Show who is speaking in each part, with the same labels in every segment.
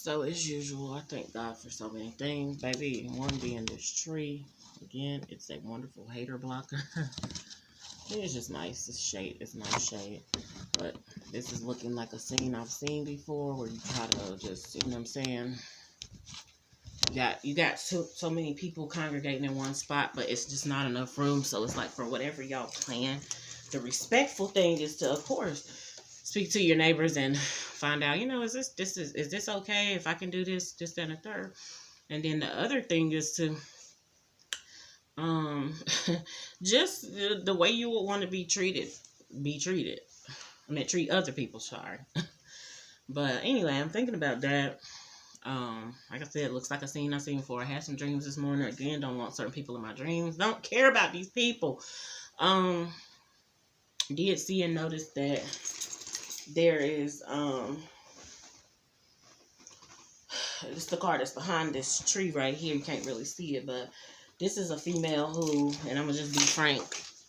Speaker 1: So as usual, I thank God for so many things, baby. One being this tree. Again, it's a wonderful hater blocker. It's just nice. It's shade. It's nice shade. But this is looking like a scene I've seen before, where you try to just, you know what I'm saying? You got so many people congregating in one spot, but it's just not enough room. So it's like, for whatever y'all plan, the respectful thing is to, of course, speak to your neighbors and find out, is this okay if I can do this, that, and the third. And then the other thing is to um just the way you would want to be treated, be treated. I mean, treat other people, sorry. But anyway, I'm thinking about that. Like I said, it looks like a scene I've seen before. I had some dreams this morning. Again, don't want certain people in my dreams. Don't care about these people. Did see and notice that there is it's the car that's behind this tree right here. You can't really see it, but this is a female who, and I'm gonna just be frank,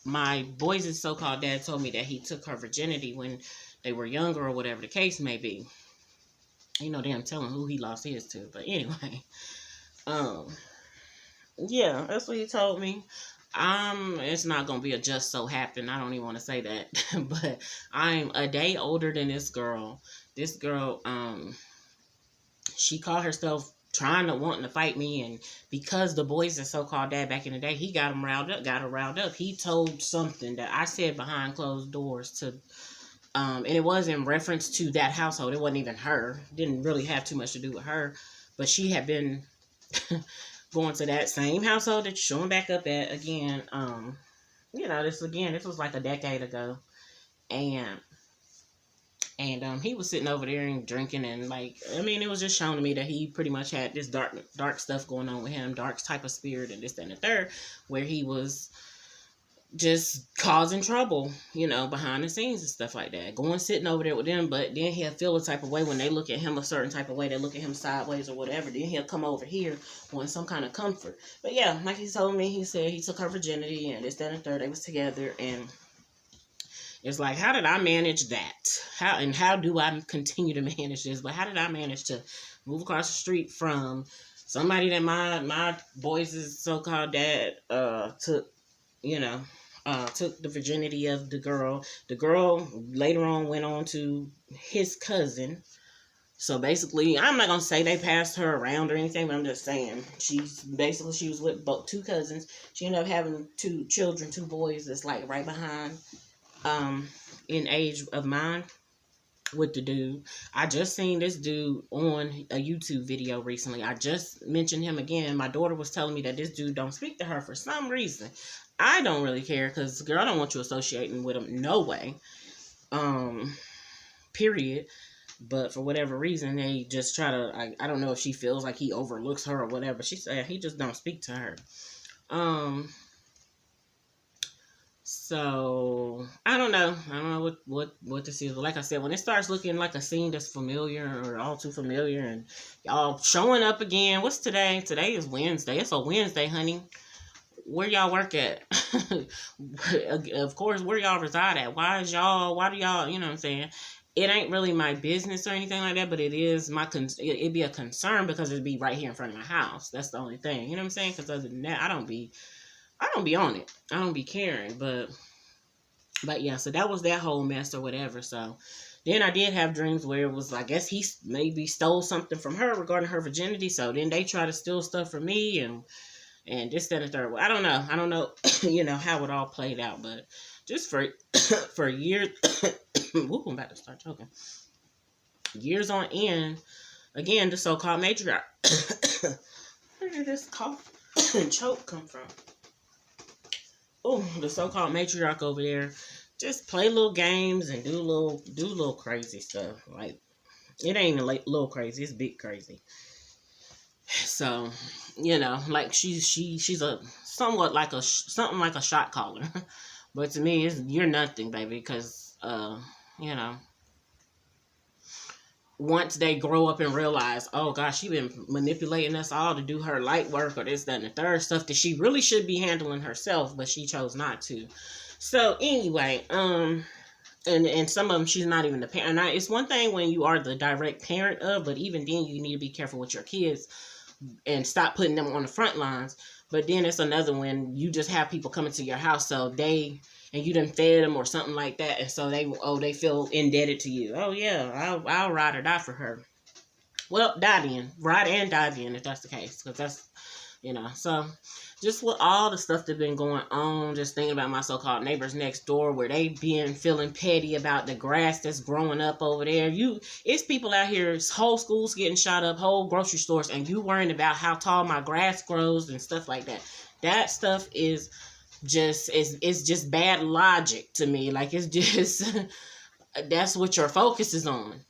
Speaker 1: my boys' so-called dad told me that he took her virginity when they were younger or whatever the case may be. Damn telling who he lost his to. But anyway, yeah, that's what he told me. It's not gonna be a just so happen. I don't even want to say that, but I'm a day older than this girl. This girl, she called herself wanting to fight me, and because the boys are so-called dad back in the day, he got her riled up. He told something that I said behind closed doors to, and it was in reference to that household. It wasn't even her. Didn't really have too much to do with her, but she had been going to that same household that you're showing back up at again. This was like a decade ago, and he was sitting over there and drinking, and it was just showing to me that he pretty much had this dark stuff going on with him, dark type of spirit, and this, that, and the third, where he was just causing trouble, behind the scenes and stuff like that. Going sitting over there with them, but then he'll feel a type of way when they look at him a certain type of way, they look at him sideways or whatever, then he'll come over here wanting some kind of comfort. But yeah, like he told me, he said he took her virginity and this, that, and the third, they was together, and it's like, how did I manage that? How do I continue to manage this? But how did I manage to move across the street from somebody that my boys' so-called dad took the virginity of the girl. The girl later on went on to his cousin. So basically, I'm not going to say they passed her around or anything, but I'm just saying she was with both two cousins. She ended up having two children, two boys that's like right behind in age of mine with the dude. I just seen this dude on a YouTube video recently. I just mentioned him again. My daughter was telling me that this dude don't speak to her for some reason. I don't really care, because girl, I don't want you associating with him, no way. Period. But for whatever reason, they just try to, I don't know if she feels like he overlooks her or whatever. She said he just don't speak to her. So I don't know what to see. But like I said, when it starts looking like a scene that's familiar or all too familiar, and y'all showing up again. What's today? Today is Wednesday. It's a Wednesday, honey. Where y'all work at? Of course, where y'all reside at? Why do y'all, you know what I'm saying? It ain't really my business or anything like that, but it is it'd be a concern because it'd be right here in front of my house. That's the only thing. You know what I'm saying? Because other than that, I don't be on it. I don't be caring. But yeah, so that was that whole mess or whatever. So then I did have dreams where it was, I guess he maybe stole something from her regarding her virginity. So then they try to steal stuff from me and this, that, and the third. I don't know, how it all played out. But just for years, whoop, I'm about to start choking. Years on end, again, the so-called matriarch. Where did this cough and choke come from? Oh, the so-called matriarch over there just play little games and do little crazy stuff. Like, it ain't a little crazy, it's big crazy. So, like she's a somewhat like something like a shot caller. But to me, you're nothing, baby, because once they grow up and realize, oh gosh, she been manipulating us all to do her light work or this, that, and the third, stuff that she really should be handling herself, but she chose not to. So anyway, And some of them she's not even the parent. Now, it's one thing when you are the direct parent of, but even then you need to be careful with your kids and stop putting them on the front lines. But then it's another when you just have people coming to your house, so they and you done fed them or something like that, and so they feel indebted to you. Oh yeah, I'll ride or die for her. Well, die then, ride and die then if that's the case, because that's so. Just with all the stuff that's been going on, just thinking about my so-called neighbors next door, where they being feeling petty about the grass that's growing up over there. It's people out here, whole schools getting shot up, whole grocery stores, and you worrying about how tall my grass grows and stuff like that. That stuff is just it's just bad logic to me. Like, it's just that's what your focus is on.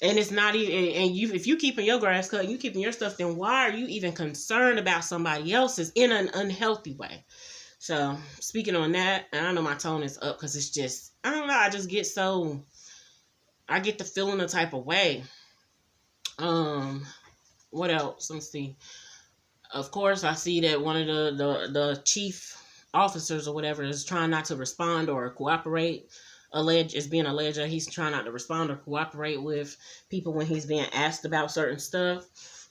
Speaker 1: And it's not even, and if you keeping your grass cut, you keeping your stuff, then why are you even concerned about somebody else's in an unhealthy way? So, speaking on that, and I know my tone is up because it's just, I don't know, I get the feeling a type of way. What else? Let's see. Of course, I see that one of the chief officers or whatever is trying not to respond or cooperate. It's being alleged that he's trying not to respond or cooperate with people when he's being asked about certain stuff,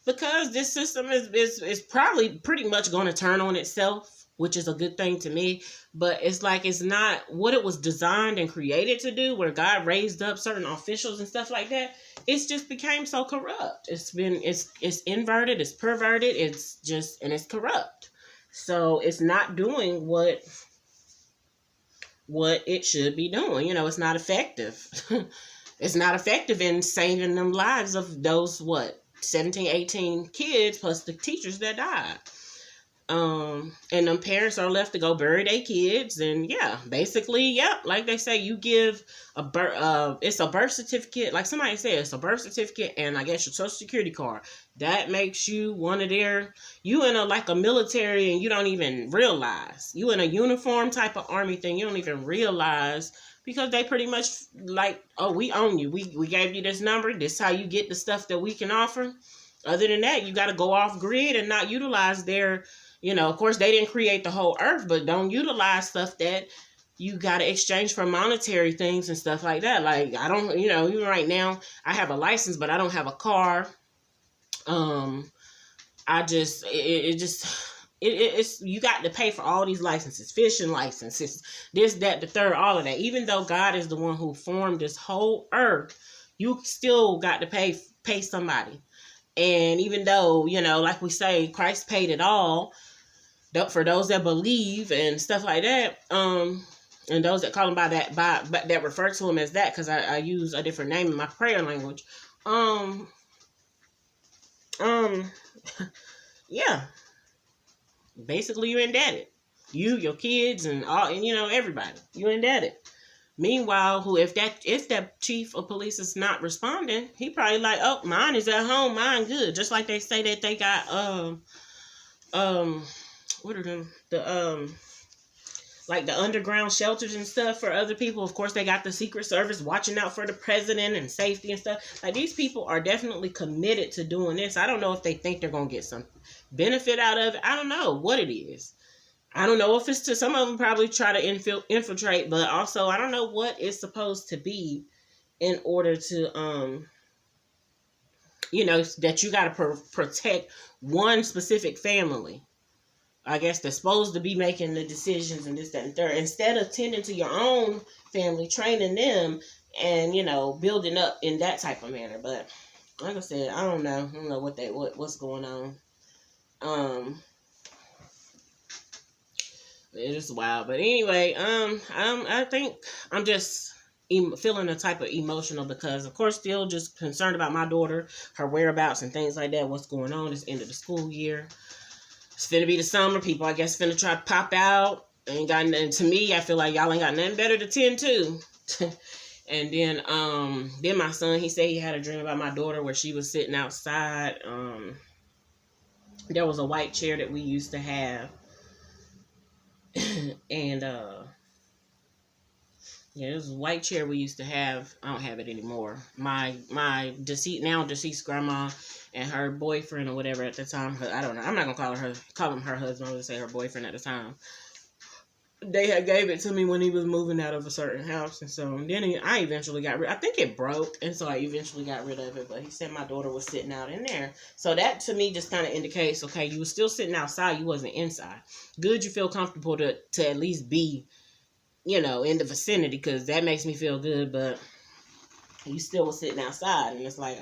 Speaker 1: because this system is probably pretty much going to turn on itself, which is a good thing to me. But it's like, it's not what it was designed and created to do, where God raised up certain officials and stuff like that. It's just became so corrupt. It's inverted, it's perverted, it's corrupt. So it's not doing what it should be doing. It's not effective. It's not effective in saving them lives of those 17, 18 kids plus the teachers that died. And them parents are left to go bury their kids, and basically, like they say, you give it's a birth certificate, like somebody said, it's a birth certificate, and I guess your social security card. That makes you one of you in a military, and you don't even realize. You in a uniform type of army thing, you don't even realize, because they pretty much like, oh, we own you. We gave you this number. This is how you get the stuff that we can offer. Other than that, you got to go off grid and not utilize their, of course, they didn't create the whole earth, but don't utilize stuff that you got to exchange for monetary things and stuff like that. Like, I don't, even right now, I have a license, but I don't have a car. It's you got to pay for all these licenses, fishing licenses, this, that, the third, all of that. Even though God is the one who formed this whole earth, you still got to pay somebody. And even though, like we say, Christ paid it all, for those that believe and stuff like that, and those that call him by that refer to him as that, because I use a different name in my prayer language. Yeah. Basically, you're indebted. You, your kids, and all, and everybody. You're indebted. Meanwhile, if that chief of police is not responding, he probably like, oh, mine is at home, mine good. Just like they say that they got what are them, like the underground shelters and stuff for other people. Of course, they got the Secret Service watching out for the president and safety and stuff. Like, these people are definitely committed to doing this. I don't know if they think they're gonna get some benefit out of it. I don't know what it is. I don't know if it's to, some of them probably try to infiltrate, but also I don't know what it's supposed to be in order to, that you got to protect one specific family. I guess they're supposed to be making the decisions and this, that, and third. Instead of tending to your own family, training them, and, building up in that type of manner. But like I said, I don't know. I don't know what's going on. It is wild. But anyway, I think I'm just feeling a type of emotional, because of course still just concerned about my daughter, her whereabouts and things like that, what's going on. It's end of the school year. It's finna be the summer. People, I guess, finna try to pop out. Ain't got nothing. To me, I feel like y'all ain't got nothing better to tend to. And then my son, he said he had a dream about my daughter where she was sitting outside. There was a white chair that we used to have. And yeah, this white chair we used to have. I don't have it anymore. My deceased grandma and her boyfriend or whatever at the time. I don't know. I'm not gonna call him her husband. I'm gonna say her boyfriend at the time. they had gave it to me when he was moving out of a certain house, and so then I eventually got rid. I think it broke, and so I eventually got rid of it. But he said my daughter was sitting out in there, so that to me just kind of indicates, okay, you were still sitting outside, you wasn't inside. Good, you feel comfortable to at least be, in the vicinity, because that makes me feel good. But you still was sitting outside, and it's like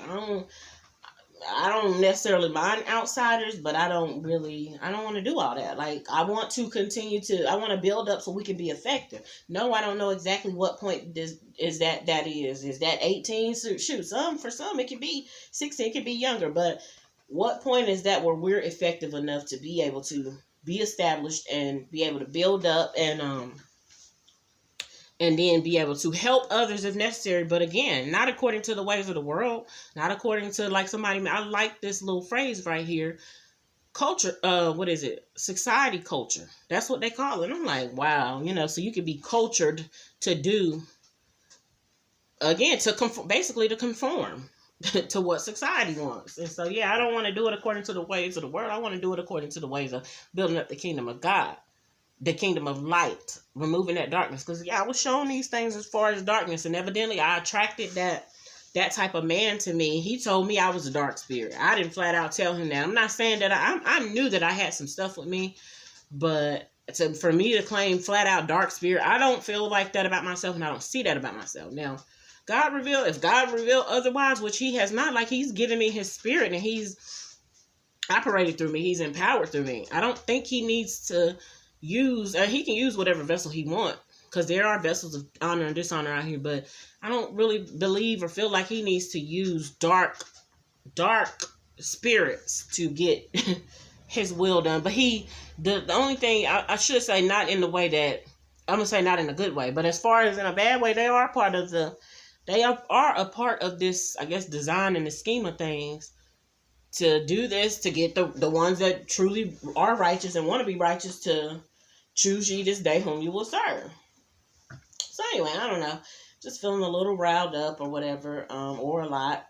Speaker 1: I don't necessarily mind outsiders, but I don't want to do all that. Like, I want to I want to build up so we can be effective. No, I don't know exactly what point is that is. Is that 18? Shoot, for some, it could be 16, it could be younger, but what point is that where we're effective enough to be able to be established and be able to build up and then be able to help others if necessary. But again, not according to the ways of the world, not according to like somebody. I like this little phrase right here. Culture, what is it? Society culture. That's what they call it. I'm like, wow, so you can be cultured to do, again, to conform, basically to conform to what society wants. And so, yeah, I don't want to do it according to the ways of the world. I want to do it according to the ways of building up the kingdom of God, the kingdom of light, removing that darkness. Because I was shown these things as far as darkness, and evidently I attracted that type of man to me. He told me I was a dark spirit. I didn't flat out tell him that. I'm not saying that I knew that I had some stuff with me, but for me to claim flat out dark spirit, I don't feel like that about myself, and I don't see that about myself. Now, if God revealed otherwise, which he has not, like, he's given me his spirit and he's operated through me, he's empowered through me. I don't think he needs to he can use whatever vessel he wants, because there are vessels of honor and dishonor out here, but I don't really believe or feel like he needs to use dark spirits to get his will done. But the only thing I should say, not in the way that I'm gonna say, not in a good way, but as far as in a bad way, they are a part of this, I guess, design and the scheme of things, to do this, to get the ones that truly are righteous and want to be righteous to choose ye this day whom you will serve. So anyway, I don't know. Just feeling a little riled up or whatever, or a lot.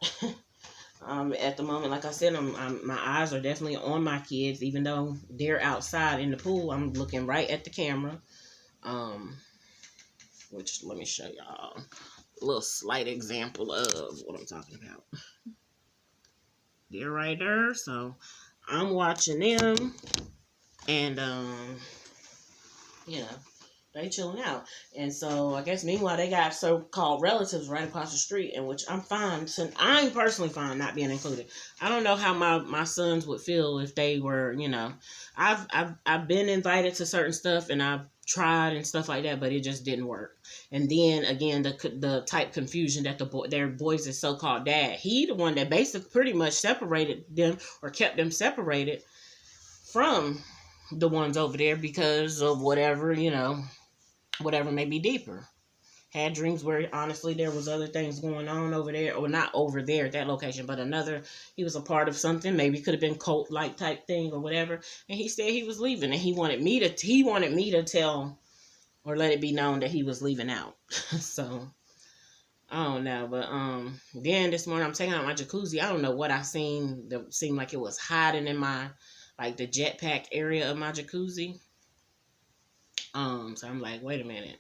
Speaker 1: At the moment, like I said, my eyes are definitely on my kids, even though they're outside in the pool. I'm looking right at the camera. Which, let me show y'all a little slight example of what I'm talking about. They're right there, so I'm watching them, and they chilling out. And so I guess meanwhile they got so-called relatives right across the street, in which I'm fine. So I'm personally fine not being included. I don't know how my sons would feel if they were, I've been invited to certain stuff, and I've tried and stuff like that, but it just didn't work. And then again, the type confusion that their boys' so-called dad, he the one that basically pretty much separated them, or kept them separated from the ones over there, because of whatever may be deeper. Had dreams where honestly there was other things going on over there, or not over there at that location, but another. He was a part of something, maybe could have been cult like type thing or whatever. And he said he was leaving, and he wanted me to tell or let it be known that he was leaving out. So I don't know, but then this morning I'm taking out my jacuzzi. I don't know what I seen that seemed like it was hiding in my, like, the jetpack area of my jacuzzi. So I'm like, wait a minute.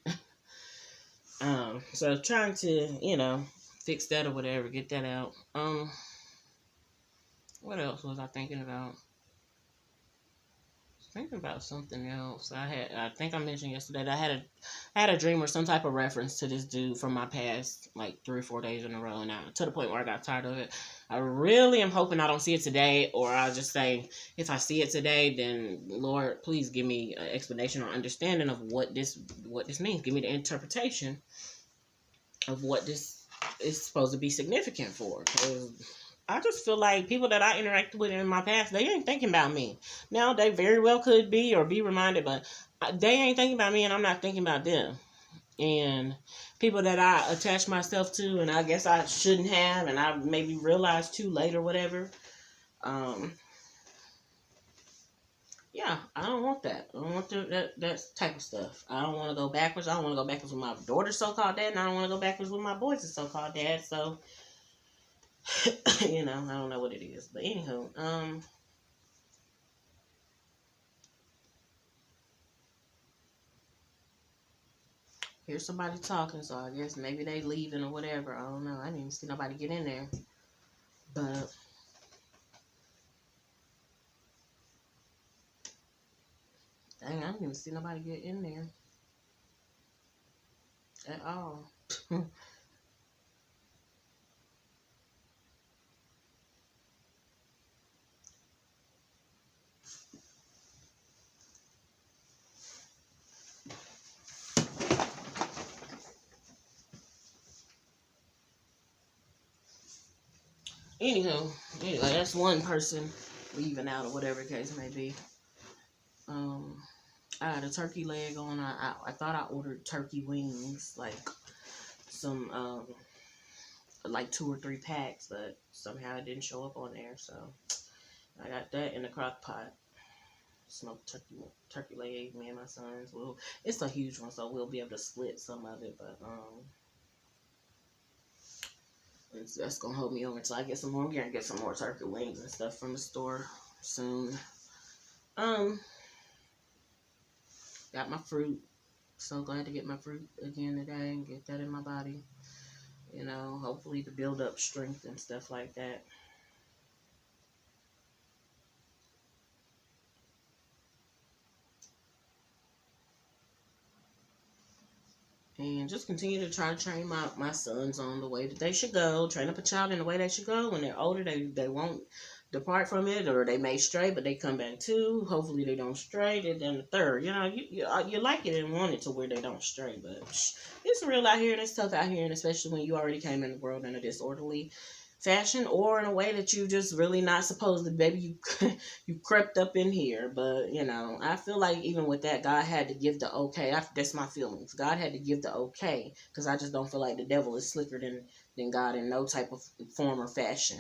Speaker 1: So trying to, fix that or whatever, get that out. What else was I thinking about? Thinking about something else. I think I mentioned yesterday that I had a dream or some type of reference to this dude from my past, like 3 or 4 days in a row, and to the point where I got tired of it. I really am hoping I don't see it today, or I'll just say, if I see it today, then Lord, please give me an explanation or understanding of what this means. Give me the interpretation of what this is supposed to be significant for. 'Cause I just feel like people that I interacted with in my past, they ain't thinking about me. Now, they very well could be or be reminded, but they ain't thinking about me, and I'm not thinking about them. And people that I attach myself to, and I guess I shouldn't have, and I maybe realized too late or whatever. Yeah, I don't want that. I don't want that type of stuff. I don't want to go backwards. I don't want to go backwards with my daughter's so-called dad, and I don't want to go backwards with my boys' so-called dad. So, I don't know what it is. But anywho, hear somebody talking, so I guess maybe they leaving or whatever. I don't know. I didn't even see nobody get in there. But dang, I didn't even see nobody get in there at all. Anywho, anyway, that's one person leaving out or whatever the case may be. Um, I had a turkey leg on. I thought I ordered turkey wings, some like 2 or 3 packs, but somehow it didn't show up on there. So I got that in the crock pot. Smoked turkey leg. Me and my sons. Well, it's a huge one, so we'll be able to split some of it. But that's gonna hold me over until I get some more. I'm gonna get some more turkey wings and stuff from the store soon. Got my fruit. So glad to get my fruit again today and get that in my body. You know, hopefully to build up strength and stuff like that. And just continue to try to train my sons on the way that they should go. Train up a child in the way they should go. When they're older, they won't depart from it, or they may stray, but they come back too. Hopefully they don't stray. Then the third, you know, you like it and want it to where they don't stray. But it's real out here and it's tough out here, and especially when you already came in the world in a disorderly fashion or in a way that you just really not supposed to. Baby, you crept up in here. But you know, I feel like even with that, God had to give the okay. That's my feelings. God had to give the okay, because I just don't feel like the devil is slicker than God in no type of form or fashion.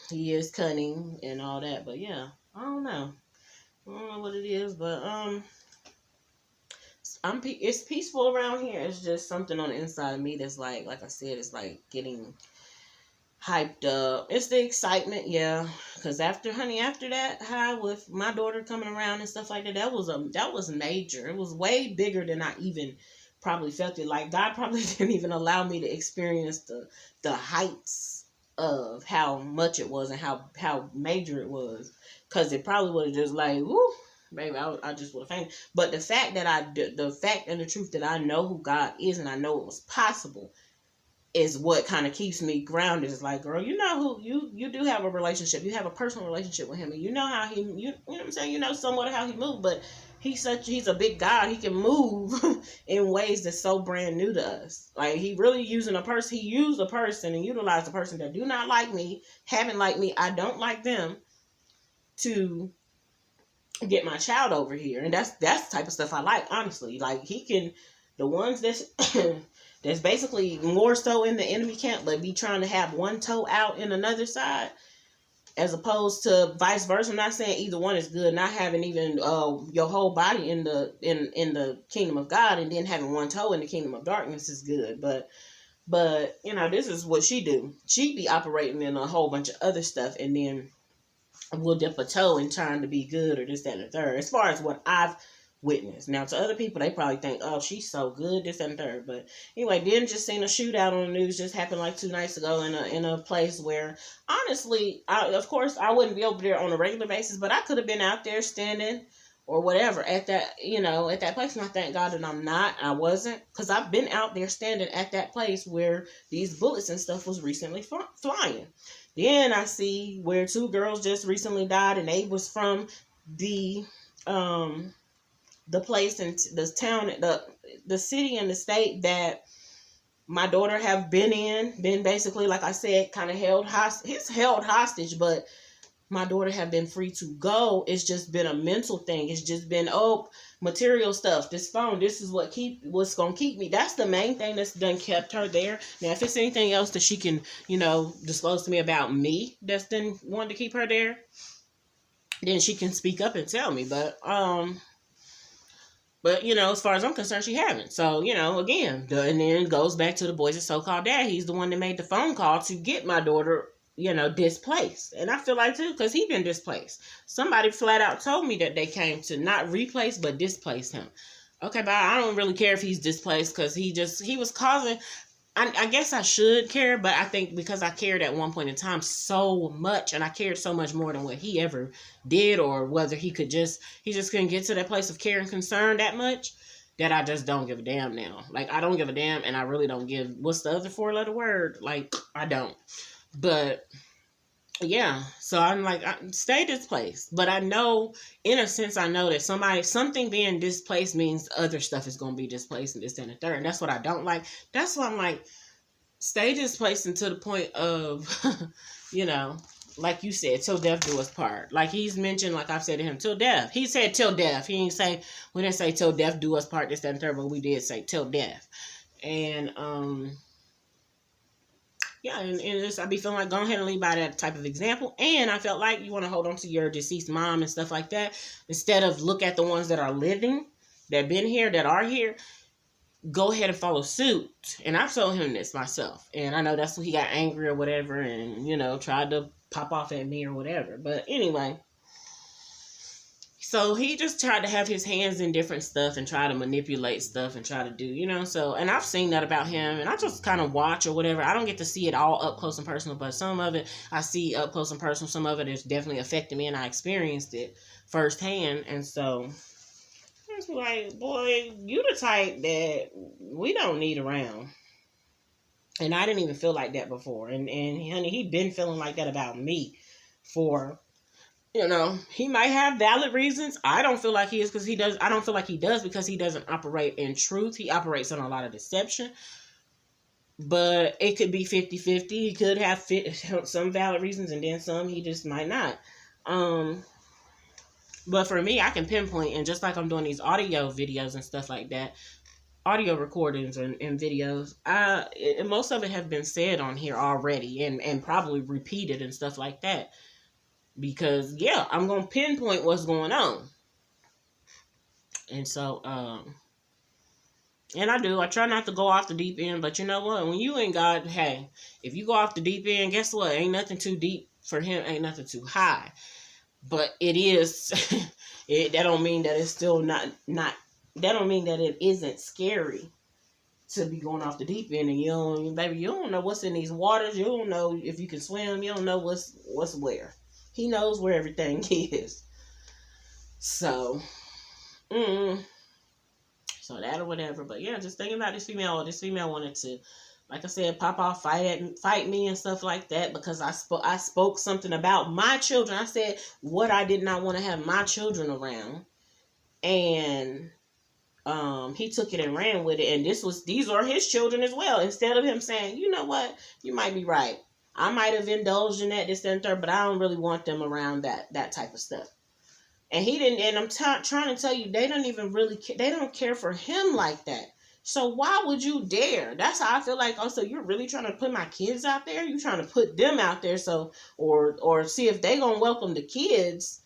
Speaker 1: He is cunning and all that, but yeah, I don't know what it is, but it's peaceful around here. It's just something on the inside of me that's like I said, it's like getting hyped up. It's the excitement, yeah. Because after that high with my daughter coming around and stuff like that, that was major. It was way bigger than I even probably felt it. Like God probably didn't even allow me to experience the heights of how much it was and how major it was. Because it probably would have just like, woo, baby, I just would have fainted. But the fact and the truth that I know who God is and I know it was possible is what kind of keeps me grounded. It's like, girl, you know who you do have a relationship. You have a personal relationship with him, and you know how you know what I'm saying. You know somewhat how he moved, but he's a big God. He can move in ways that's so brand new to us. Like he really using a person. He used a person and utilized a person that do not like me, haven't liked me. I don't like them to get my child over here, and that's the type of stuff I like. Honestly, like he can, the ones that's that's basically more so in the enemy camp, but be trying to have one toe out in another side, as opposed to vice versa. I'm not saying either one is good. Not having even your whole body in the kingdom of God, and then having one toe in the kingdom of darkness is good. But you know, this is what she do. She be operating in a whole bunch of other stuff, and then will dip a toe in trying to be good or this, that, and the third. As far as what I've witnessed. Now, to other people, they probably think, oh, she's so good, this, and third. But anyway, then just seen a shootout on the news just happened like 2 nights ago in a place where, honestly, of course, I wouldn't be over there on a regular basis, but I could have been out there standing or whatever at that, at that place. And I thank God that I wasn't, because I've been out there standing at that place where these bullets and stuff was recently flying. Then I see where 2 girls just recently died, and they was from the place in the town, the city and the state that my daughter have been basically, like I said, kind of held hostage, but my daughter have been free to go. It's just been a mental thing. It's just been, material stuff. This phone, this is what's gonna keep me. That's the main thing that's done kept her there. Now, if it's anything else that she can, disclose to me about me that's then wanted to keep her there, then she can speak up and tell me. But as far as I'm concerned, she haven't. So, again, and then goes back to the boys' so-called dad. He's the one that made the phone call to get my daughter, displaced. And I feel like, too, because he been displaced. Somebody flat out told me that they came to not replace, but displace him. Okay, but I don't really care if he's displaced because he was causing. I guess I should care, but I think because I cared at one point in time so much, and I cared so much more than what he ever did, or whether he just couldn't get to that place of care and concern that much, that I just don't give a damn now. Like, I don't give a damn, and I really don't give, what's the other four-letter word? Like, I don't. But yeah, so I'm like, stay displaced. But I know, in a sense, I know that something being displaced means other stuff is going to be displaced and this and the third. And that's what I don't like. That's why I'm like, stay displaced until the point of, you know, like you said, till death do us part. Like he's mentioned, like I've said to him, till death. He said till death. He didn't say, we didn't say till death do us part, this, that, and third, but we did say till death. And, yeah, and just, I be feeling like go ahead and lead by that type of example. And I felt like you want to hold on to your deceased mom and stuff like that instead of look at the ones that are living, that been here, that are here. Go ahead and follow suit. And I've told him this myself, and I know that's when he got angry or whatever, and tried to pop off at me or whatever. But anyway, so he just tried to have his hands in different stuff and try to manipulate stuff and try to do, so, and I've seen that about him, and I just kind of watch or whatever. I don't get to see it all up close and personal, but some of it I see up close and personal. Some of it is definitely affecting me, and I experienced it firsthand. And so it's like, boy, you the type that we don't need around. And I didn't even feel like that before. And honey, he been feeling like that about me for, he might have valid reasons. I don't feel like he is because he does. I don't feel like he does because he doesn't operate in truth. He operates on a lot of deception. But it could be 50-50. He could have some valid reasons and then some he just might not. But for me, I can pinpoint, and just like I'm doing these audio videos and stuff like that, audio recordings and videos, most of it have been said on here already and probably repeated and stuff like that. Because, yeah, I'm going to pinpoint what's going on. And so, and I try not to go off the deep end, but you know what? When you in God, hey, if you go off the deep end, guess what? Ain't nothing too deep for him, ain't nothing too high. But it is, that don't mean that it's still not, that don't mean that it isn't scary to be going off the deep end, and you don't know what's in these waters. You don't know if you can swim. You don't know what's where. He knows where everything is. So, so that or whatever. But yeah, just thinking about this female. This female wanted to, like I said, pop off, fight me and stuff like that because I spoke something about my children. I said what I did not want to have my children around, and he took it and ran with it. And these are his children as well. Instead of him saying, you know what, you might be right. I might have indulged in that, this, and third, but I don't really want them around that type of stuff. And he didn't. And I'm trying to tell you, they don't even really they don't care for him like that. So why would you dare? That's how I feel like. Oh, so you're really trying to put my kids out there? You're trying to put them out there so or see if they gonna welcome the kids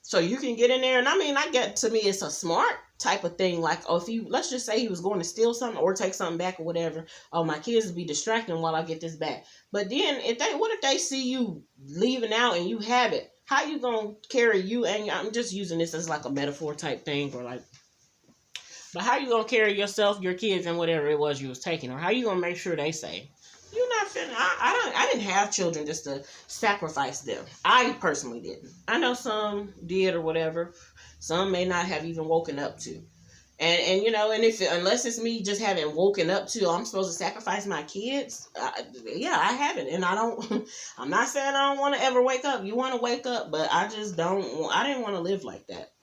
Speaker 1: so you can get in there. And I mean, to me, it's a smart type of thing. Like, oh, let's just say he was going to steal something or take something back or whatever. Oh, my kids will be distracting while I get this back. But then what if they see you leaving out and you have it? How you going to carry you? And I'm just using this as like a metaphor type thing, or like, but how you going to carry yourself, your kids, and whatever it was you was taking? Or how you going to make sure they safe? You're not finna. I didn't have children just to sacrifice them. I personally didn't. I know some did or whatever. Some may not have even woken up to. And unless it's me just having woken up to, I'm supposed to sacrifice my kids. Yeah, I haven't, and I don't. I'm not saying I don't want to ever wake up. You want to wake up, but I just don't. I didn't want to live like that.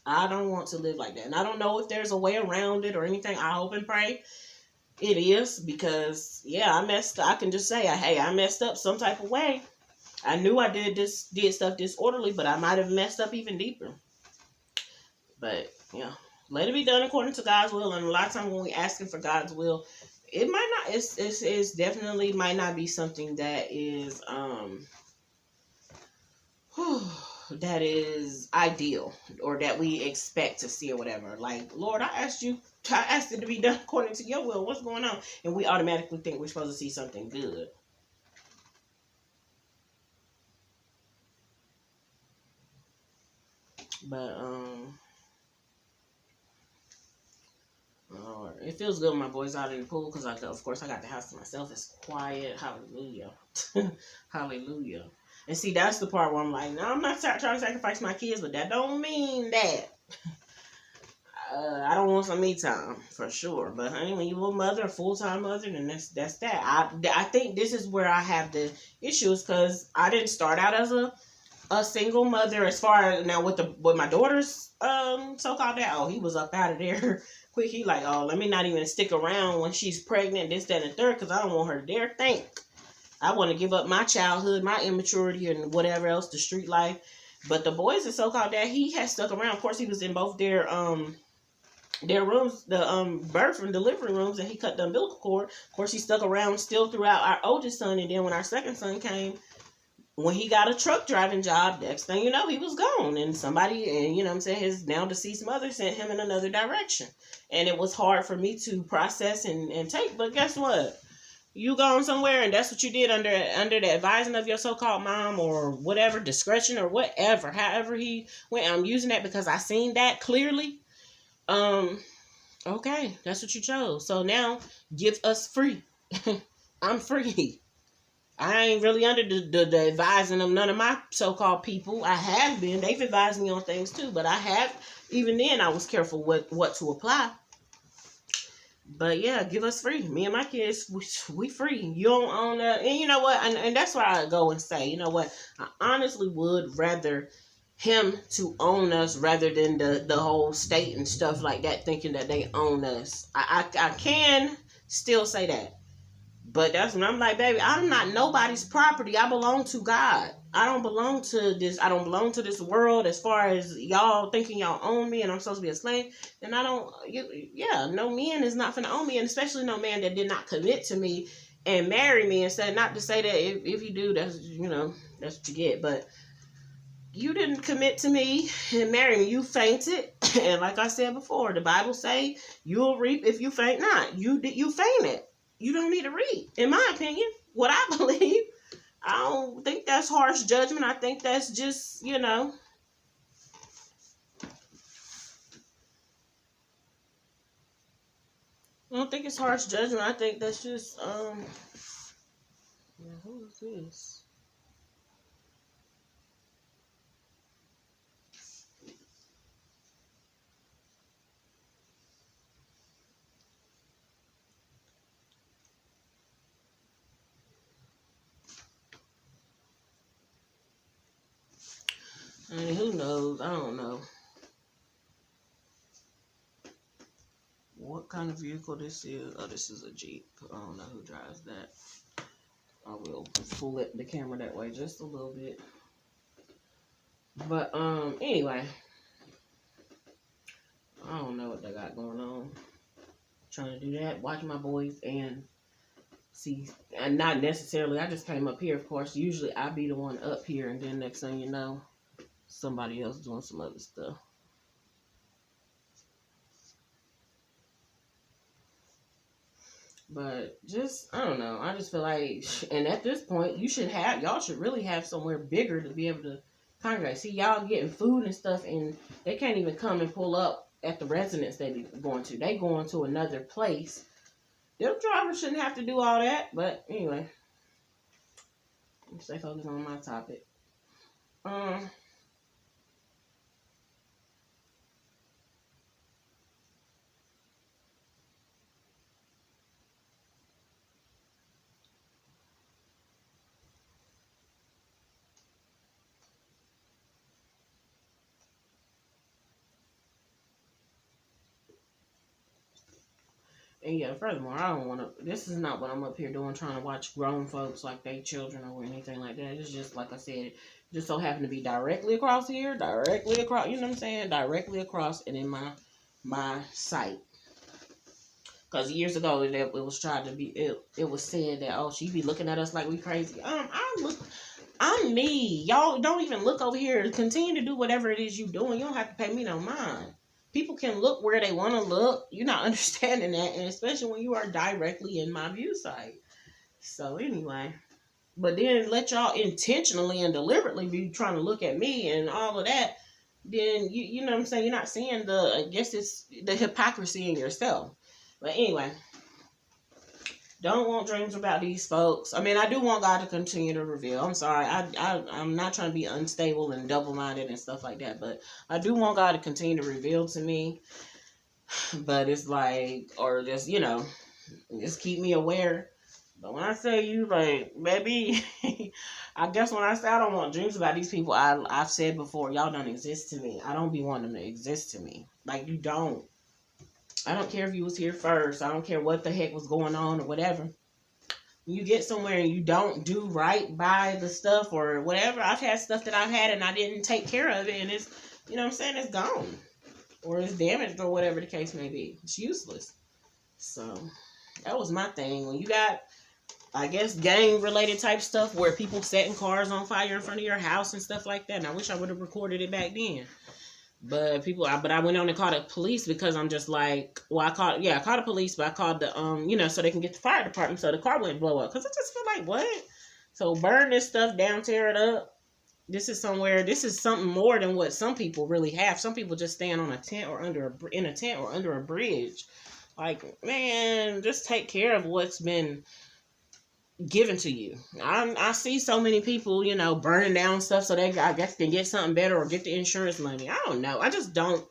Speaker 1: I don't want to live like that, and I don't know if there's a way around it or anything. I hope and pray it is, because yeah, I messed up. I can just say, hey, I messed up some type of way. I knew I did stuff disorderly, but I might have messed up even deeper. But yeah, let it be done according to God's will. And a lot of times when we asking for God's will, it might not. It's definitely might not be something that is that is ideal or that we expect to see or whatever. Like, Lord, I asked it to be done according to your will. What's going on? And we automatically think we're supposed to see something good. But It feels good when my boys out in the pool because, of course, I got the house to myself. It's quiet. Hallelujah. Hallelujah. And see, that's the part where I'm like, no, I'm not trying to sacrifice my kids, but that don't mean that I don't want some me time for sure. But honey, when you're a mother, a full-time mother, then that's that. I think this is where I have the issues because I didn't start out as a single mother. As far as now with my daughter's so-called dad, oh, he was up out of there quick. He like, oh, let me not even stick around when she's pregnant, this, that, and the third, because I don't want her to dare think I want to give up my childhood, my immaturity, and whatever else, the street life. But the boys are so-called dad, he has stuck around. Of course, he was in both their rooms, the birth and delivery rooms, and he cut the umbilical cord. Of course, he stuck around still throughout our oldest son, and then when our second son came, when he got a truck driving job, next thing you know, he was gone. And somebody, and you know what I'm saying, his now deceased mother sent him in another direction. And it was hard for me to process and take. But guess what? You gone somewhere, and that's what you did under the advising of your so-called mom or whatever, discretion or whatever. However he went, I'm using that because I seen that clearly. Okay, that's what you chose. So now, give us free. I'm free. I ain't really under the advising of none of my so-called people. I have been. They've advised me on things too, but I have, even then, I was careful what to apply. But yeah, give us free. Me and my kids, we free. You don't own that. And you know what? And that's why I go and say, you know what? I honestly would rather him to own us rather than the whole state and stuff like that, thinking that they own us. I can still say that. But that's when I'm like, baby, I'm not nobody's property. I belong to God. I don't belong to this. I don't belong to this world as far as y'all thinking y'all own me and I'm supposed to be a slave. And I don't, no man is not finna own me. And especially no man that did not commit to me and marry me. And said, not to say that if you do, that's, that's what you get. But you didn't commit to me and marry me. You fainted. And like I said before, the Bible say you'll reap if you faint not. You fainted. You don't need to read, in my opinion, what I believe. I don't think that's harsh judgment. I think that's just, I don't think it's harsh judgment. I think that's just, who is this? I mean, who knows? I don't know what kind of vehicle this is. Oh, this is a Jeep. I don't know who drives that. I will pull it the camera that way just a little bit. But anyway, I don't know what they got going on. Trying to do that, watch my boys and see, and not necessarily. I just came up here. Of course, usually I be the one up here, and then next thing you know, somebody else doing some other stuff. But just, I don't know. I just feel like, and at this point, y'all should really have somewhere bigger to be able to congregate. See, y'all getting food and stuff, and they can't even come and pull up at the residence they be going to. They going to another place. Them drivers shouldn't have to do all that. But anyway, let me stay focused on my topic. And yeah, furthermore, I don't want to, this is not what I'm up here doing, trying to watch grown folks like they children or anything like that. It's just, like I said, just so happened to be directly across here, directly across, you know what I'm saying? Directly across and in my sight. Because years ago, it was tried to be, it was said that, oh, she be looking at us like we crazy. I'm me. Y'all don't even look over here. Continue to do whatever it is you doing. You don't have to pay me no mind. People can look where they want to look. You're not understanding that, and especially when you are directly in my view site. So anyway, but then let y'all intentionally and deliberately be trying to look at me and all of that. Then you know what I'm saying. You're not seeing I guess it's the hypocrisy in yourself. But anyway, don't want dreams about these folks. I mean, I do want God to continue to reveal. I'm sorry. I'm not trying to be unstable and double-minded and stuff like that, but I do want God to continue to reveal to me. But it's like, or just, just keep me aware. But when I say you, like, baby, I guess when I say I don't want dreams about these people, I've said before, y'all don't exist to me. I don't be wanting them to exist to me. Like, you don't. I don't care if you was here first. I don't care what the heck was going on or whatever. When you get somewhere and you don't do right by the stuff or whatever, I've had stuff that I've had and I didn't take care of it, and it's, you know what I'm saying, it's gone. Or it's damaged or whatever the case may be. It's useless. So, that was my thing. When you got, I guess, gang-related type stuff where people setting cars on fire in front of your house and stuff like that. And I wish I would have recorded it back then. But I went on and called the police because I'm just like, well, I called the police, but I called the, so they can get the fire department so the car wouldn't blow up. Because I just feel like, what? So burn this stuff down, tear it up. This is something more than what some people really have. Some people just stand on a tent or in a tent or under a bridge. Like, man, just take care of what's been given to you. I see so many people, burning down stuff so they, I guess, can get something better or get the insurance money. I don't know. I just don't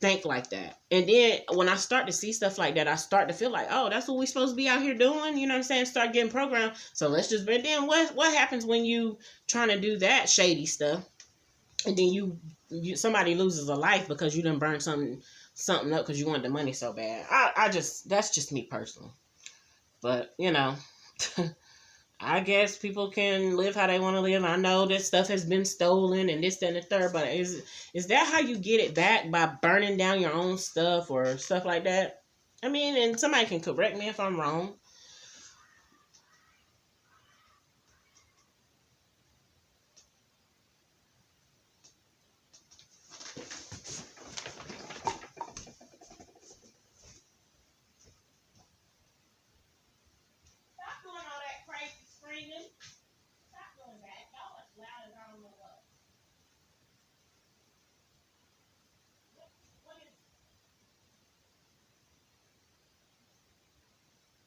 Speaker 1: think like that. And then when I start to see stuff like that, I start to feel like, oh, that's what we supposed to be out here doing. You know what I'm saying? Start getting programmed. So let's just, but then what happens when you trying to do that shady stuff and then you somebody loses a life because you done burned something up because you wanted the money so bad. That's just me personally. But, I guess people can live how they want to live. I know that stuff has been stolen and this, that, and the third, but is that how you get it back, by burning down your own stuff or stuff like that? I mean, and somebody can correct me if I'm wrong. Stop doing all that crazy screaming. Stop doing that. Y'all as loud as I don't know what. What is,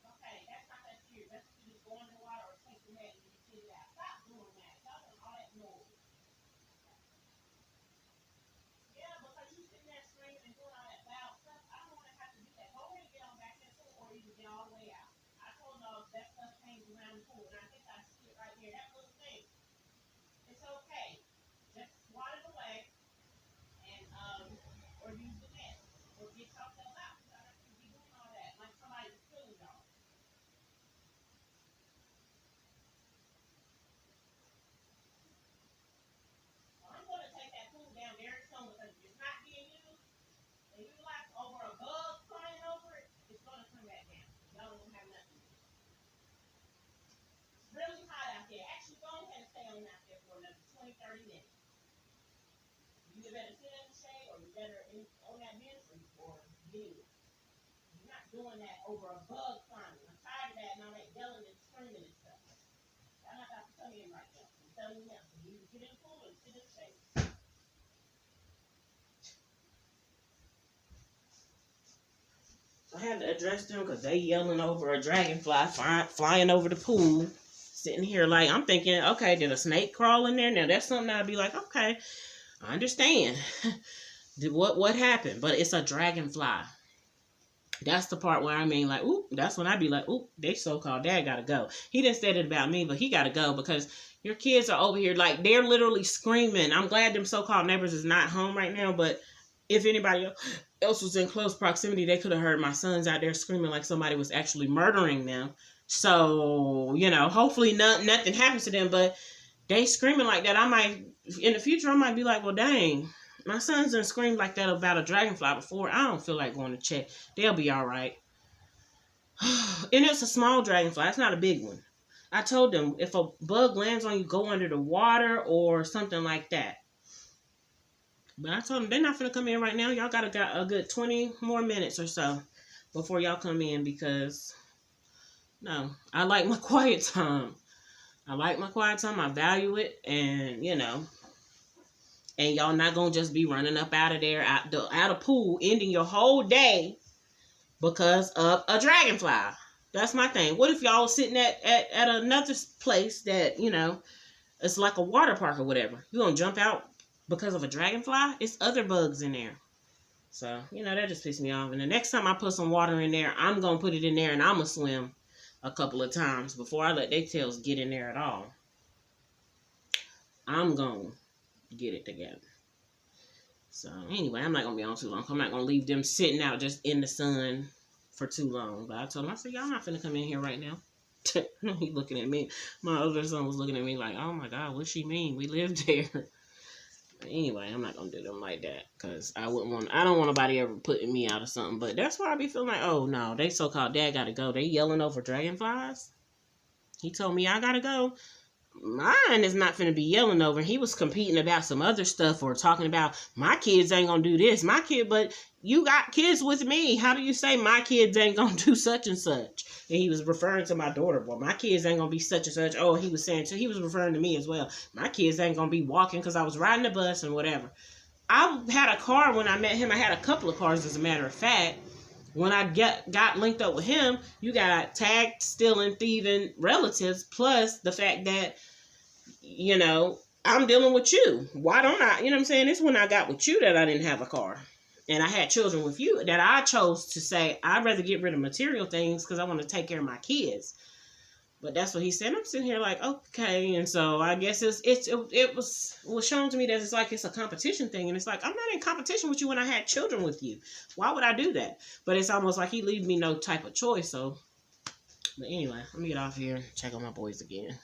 Speaker 1: okay, that's not that serious. That's what you just go in the water or take the net and you get it out. Stop doing that. Y'all doing all that noise. Yeah, because you sitting there screaming and doing all that loud stuff. I don't want to have to do that. Go ahead and get on back in the pool or you can get all the way out. I told y'all that stuff hangs around the pool, and I think I see it right there. That little thing. It's okay. Just swat it away and or use the net or get yourself out. You don't have to be doing all that like somebody's killing y'all. Well, I'm going to take that pool down very soon because if it's not being used and you like over a bug flying over it, it's going to come back down. Y'all don't have nothing. It's really hot out there. Actually, go ahead and stay on out there for another 20, 30 minutes. You better sit in the shade or you better on that bench or get in. You're not doing that over a bug climbing. I'm tired of that and all that yelling and screaming and stuff. I'm not about to come in right now. I'm telling you now. So you get in the pool and sit in the shade. I had to address them because they yelling over a dragonfly flying over the pool. Sitting here like, I'm thinking, okay, did a snake crawl in there? Now that's something I'd be like, okay, I understand. What happened? But it's a dragonfly. That's the part where I mean, like, ooh, that's when I be like, ooh, they so-called dad gotta go. He didn't say it about me, but he gotta go because your kids are over here, like, they're literally screaming. I'm glad them so-called neighbors is not home right now, but if anybody else was in close proximity, they could have heard my sons out there screaming like somebody was actually murdering them. So, hopefully nothing happens to them, but they screaming like that. I might, in the future, I might be like, well, dang, my sons done screamed like that about a dragonfly before. I don't feel like going to check. They'll be all right. And it's a small dragonfly. It's not a big one. I told them, if a bug lands on you, go under the water or something like that. But I told them, they're not going to come in right now. Y'all got a good 20 more minutes or so before y'all come in because, no, I like my quiet time. I value it, and, and y'all not going to just be running up out of there, out of pool, ending your whole day because of a dragonfly. That's my thing. What if y'all sitting at another place that, it's like a water park or whatever? You gonna jump out because of a dragonfly? It's other bugs in there. So, that just pissed me off. And the next time I put some water in there, I'm gonna put it in there and I'm gonna swim a couple of times before I let their tails get in there at all. I'm gonna get it together. So anyway, I'm not gonna be on too long. I'm not gonna leave them sitting out just in the sun for too long. But I told him, I said, y'all not finna come in here right now. He looking at me. My other son was looking at me like, oh my God, what she mean? We live there. But anyway, I'm not gonna do them like that because I don't want nobody ever putting me out of something. But that's why I be feeling like, oh no, they so-called dad gotta go. They yelling over dragonflies. He told me I gotta go. Mine is not finna be yelling over. He was competing about some other stuff or talking about my kids ain't gonna do this. But you got kids with me. How do you say my kids ain't gonna do such and such? And he was referring to my daughter. Well, my kids ain't gonna be such and such. Oh, he was saying, so he was referring to me as well. My kids ain't gonna be walking because I was riding the bus and whatever. I had a car when I met him. I had a couple of cars, as a matter of fact. When I got linked up with him, you got tagged, stealing, thieving relatives, plus the fact that, I'm dealing with you. Why don't I? You know what I'm saying? It's when I got with you that I didn't have a car. And I had children with you that I chose to say, I'd rather get rid of material things because I want to take care of my kids. But that's what he said. I'm sitting here like, okay. And so I guess it was shown to me that it's a competition thing. And it's like, I'm not in competition with you when I had children with you. Why would I do that? But it's almost like he leaves me no type of choice. So, but anyway, let me get off here and check on my boys again.